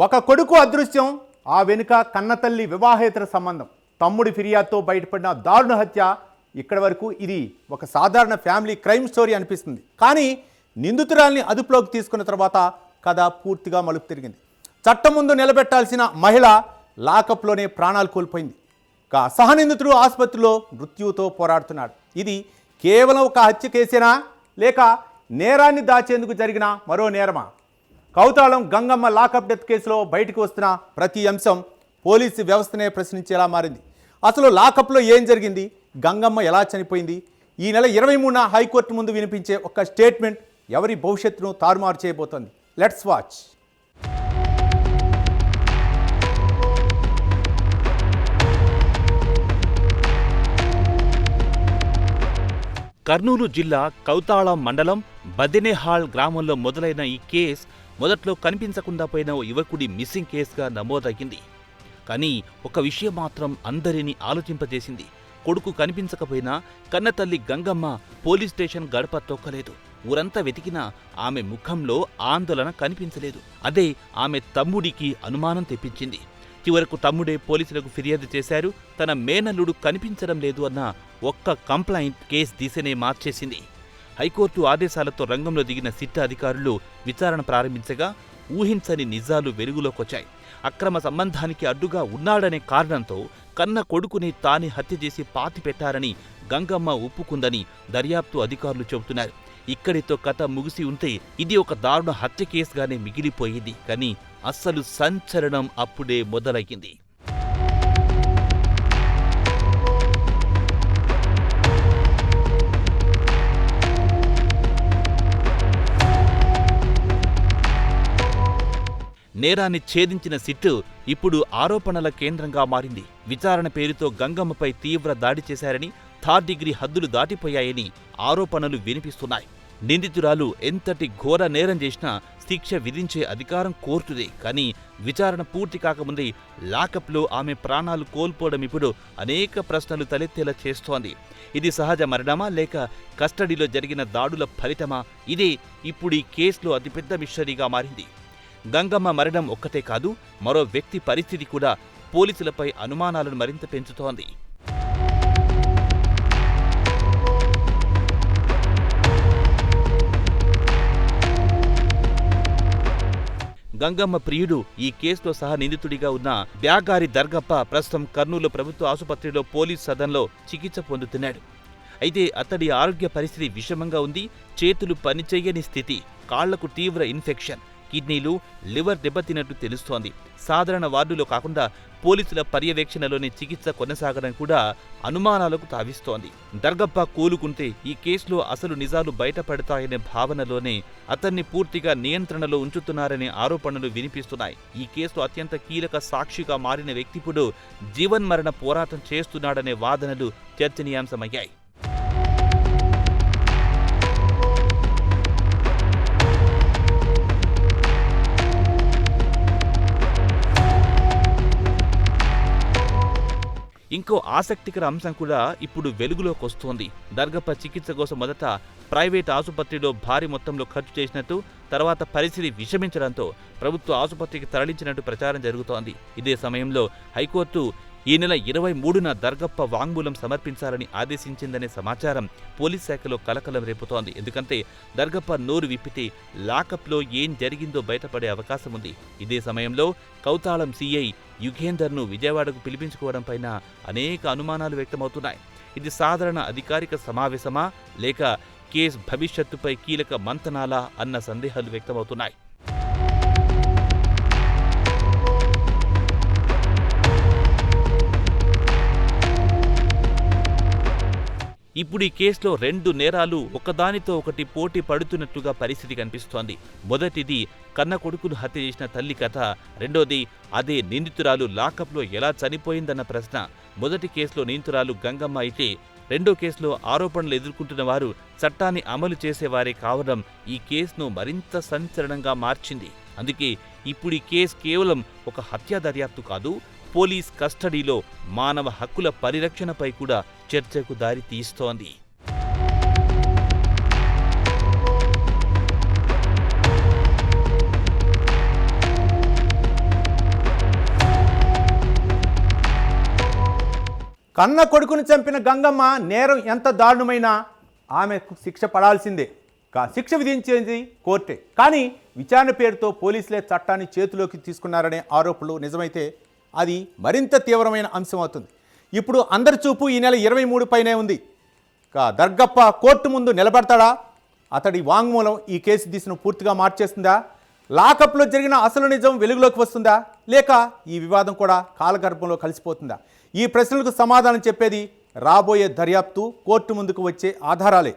ఒక కొడుకు అదృశ్యం, ఆ వెనుక కన్నతల్లి వివాహేతర సంబంధం. తమ్ముడి ఫిర్యాదుతో బయటపడిన దారుణ హత్య. ఇక్కడి వరకు ఇది ఒక సాధారణ ఫ్యామిలీ క్రైమ్ స్టోరీ అనిపిస్తుంది. కానీ నిందితురాల్ని అదుపులోకి తీసుకున్న తర్వాత కథ పూర్తిగా మలుపు తిరిగింది. చట్టం ముందు నిలబెట్టాల్సిన మహిళ లాకప్లోనే ప్రాణాలు కోల్పోయింది. సహనిందితుడు ఆసుపత్రిలో మృత్యువుతో పోరాడుతున్నాడు. ఇది కేవలం ఒక హత్య కేసేనా, లేక నేరాన్ని దాచేందుకు జరిగిన మరో నేరమా? కౌతాళం గంగమ్మ లాకప్ డెత్ కేసులో బయటకు వస్తున్న ప్రతి అంశం పోలీసు వ్యవస్థనే ప్రశ్నించేలా మారింది. అసలు లాకప్లో ఏం జరిగింది? గంగమ్మ ఎలా చనిపోయింది? ఈ నెల 23న హైకోర్టు ముందు వినిపించే ఒక స్టేట్మెంట్ ఎవరి భవిష్యత్తును తారుమారు చేయబోతోంది. Let's watch. కర్నూలు జిల్లా కౌతాళం మండలం బదినేహాల్ గ్రామంలో మొదలైన ఈ కేసు మొదట్లో కనిపించకుండా పోయిన ఓ యువకుడి మిస్సింగ్ కేసుగా నమోదయ్యింది. కానీ ఒక విషయం మాత్రం అందరినీ ఆలోచింపజేసింది. కొడుకు కనిపించకపోయినా కన్నతల్లి గంగమ్మ పోలీస్ స్టేషన్ గడప తొక్కలేదు. ఊరంతా వెతికినా ఆమె ముఖంలో ఆందోళన కనిపించలేదు. అదే ఆమె తమ్ముడికి అనుమానం తెప్పించింది. చివరకు తమ్ముడే పోలీసులకు ఫిర్యాదు చేశారు. తన మేనల్లుడు కనిపించడం లేదు అన్న ఒక్క కంప్లైంట్ కేసు దిశనే మార్చేసింది. హైకోర్టు ఆదేశాలతో రంగంలో దిగిన సిట్ అధికారులు విచారణ ప్రారంభించగా ఊహించని నిజాలు వెలుగులోకొచ్చాయి. అక్రమ సంబంధానికి అడ్డుగా ఉన్నాడనే కారణంతో కన్న కొడుకుని తానే హత్య చేసి పాతిపెట్టారని గంగమ్మ ఒప్పుకుందని దర్యాప్తు అధికారులు చెబుతున్నారు. ఇక్కడితో కథ ముగిసి ఉంటే ఇది ఒక దారుణ హత్య కేసుగానే మిగిలిపోయింది. కానీ అస్సలు సంచలనం అప్పుడే మొదలయ్యింది. నేరాన్ని ఛేదించిన సిట్టు ఇప్పుడు ఆరోపణల కేంద్రంగా మారింది. విచారణ పేరుతో గంగమ్మపై తీవ్ర దాడి చేశారని, థర్డ్ డిగ్రీ హద్దులు దాటిపోయాయని ఆరోపణలు వినిపిస్తున్నాయి. నిందితురాలు ఎంతటి ఘోర నేరం చేసినా శిక్ష విధించే అధికారం కోర్టుదే. కానీ విచారణ పూర్తి కాకముందే లాకప్లో ఆమె ప్రాణాలు కోల్పోవడం ఇప్పుడు అనేక ప్రశ్నలు తలెత్తేలా చేస్తోంది. ఇది సహజ మరణమా, లేక కస్టడీలో జరిగిన దాడుల ఫలితమా? ఇదే ఇప్పుడు ఈ కేసులో అతిపెద్ద మిస్టరీగా మారింది. గంగమ్మ మరణం ఒక్కటే కాదు, మరో వ్యక్తి పరిస్థితి కూడా పోలీసులపై అనుమానాలను మరింత పెంచుతోంది. గంగమ్మ ప్రియుడు, ఈ కేసులో సహా నిందితుడిగా ఉన్న బ్యాగారి దర్గప్ప ప్రస్తుతం కర్నూలు ప్రభుత్వ ఆసుపత్రిలో పోలీస్ సదన్లో చికిత్స పొందుతున్నాడు. అయితే అతడి ఆరోగ్య పరిస్థితి విషమంగా ఉంది. చేతులు పనిచేయని స్థితి, కాళ్లకు తీవ్ర ఇన్ఫెక్షన్, కిడ్నీలు, లివర్ దెబ్బతిన్నట్టు తెలుస్తోంది. సాధారణ వార్డులో కాకుండా పోలీసుల పర్యవేక్షణలోని చికిత్స కొనసాగడం కూడా అనుమానాలకు తావిస్తోంది. దర్గప్ప కోలుకుంటే ఈ కేసులో అసలు నిజాలు బయటపడతాయనే భావనలోనే అతన్ని పూర్తిగా నియంత్రణలో ఉంచుతున్నారనే ఆరోపణలు వినిపిస్తున్నాయి. ఈ కేసులో అత్యంత కీలక సాక్షిగా మారిన వ్యక్తి ఇప్పుడు జీవన్మరణ పోరాటం చేస్తున్నాడనే వాదనలు చర్చనీయాంశమయ్యాయి. ఇంకో ఆసక్తికర అంశం కూడా ఇప్పుడు వెలుగులోకి వస్తోంది. దర్గప్ప చికిత్స కోసం మొదట ప్రైవేట్ ఆసుపత్రిలో భారీ మొత్తంలో ఖర్చు చేసినట్టు, తర్వాత పరిస్థితి విషమించడంతో ప్రభుత్వ ఆసుపత్రికి తరలించినట్టు ప్రచారం జరుగుతోంది. ఇదే సమయంలో హైకోర్టు ఈ నెల 23న దర్గప్ప వాంగ్మూలం సమర్పించాలని ఆదేశించిందనే సమాచారం పోలీస్ శాఖలో కలకలం రేపుతోంది. ఎందుకంటే దర్గప్ప నోరు విప్పితే లాకప్లో ఏం జరిగిందో బయటపడే అవకాశం ఉంది. ఇదే సమయంలో కౌతాళం సీఐ యుగేందర్ను విజయవాడకు పిలిపించుకోవడంపైన అనేక అనుమానాలు వ్యక్తమవుతున్నాయి. ఇది సాధారణ అధికారిక సమావేశమా, లేక కేసు భవిష్యత్తుపై కీలక మంతనాలా అన్న సందేహాలు వ్యక్తమవుతున్నాయి. ఇప్పుడు ఈ కేసులో రెండు నేరాలు ఒకదానితో ఒకటి పోటీ పడుతున్నట్లుగా పరిస్థితి కనిపిస్తోంది. మొదటిది కన్న కొడుకును హత్య చేసిన తల్లి కథ, రెండోది అదే నిందితురాలు లాకప్లో ఎలా చనిపోయిందన్న ప్రశ్న. మొదటి కేసులో నిందితురాలు గంగమ్మ అయితే, రెండో కేసులో ఆరోపణలు ఎదుర్కొంటున్న వారు చట్టాన్ని అమలు చేసేవారే కావడం ఈ కేసును మరింత సంచలనంగా మార్చింది. అందుకే ఇప్పుడు ఈ కేసు కేవలం ఒక హత్యా దర్యాప్తు కాదు, పోలీస్ కస్టడీలో మానవ హక్కుల పరిరక్షణపై కూడా చర్చకు దారి తీస్తోంది. కన్న కొడుకును చంపిన గంగమ్మ నేరం ఎంత దారుణమైనా ఆమెకు శిక్ష పడాల్సిందే. శిక్ష విధించేది కోర్టే. కానీ విచారణ పేరుతో పోలీసులే చట్టాన్ని చేతిలోకి తీసుకున్నారనే ఆరోపణలు నిజమైతే అది మరింత తీవ్రమైన అంశం అవుతుంది. ఇప్పుడు అందరి చూపు ఈ నెల 23 పైనే ఉంది. దర్గప్ప కోర్టు ముందు నిలబడతాడా? అతడి వాంగ్మూలం ఈ కేసు దిశను పూర్తిగా మార్చేస్తుందా? లాకప్లో జరిగిన అసలు నిజం వెలుగులోకి వస్తుందా? లేక ఈ వివాదం కూడా కాలగర్భంలో కలిసిపోతుందా? ఈ ప్రశ్నలకు సమాధానం చెప్పేది రాబోయే దర్యాప్తు, కోర్టు ముందుకు వచ్చే ఆధారాలే.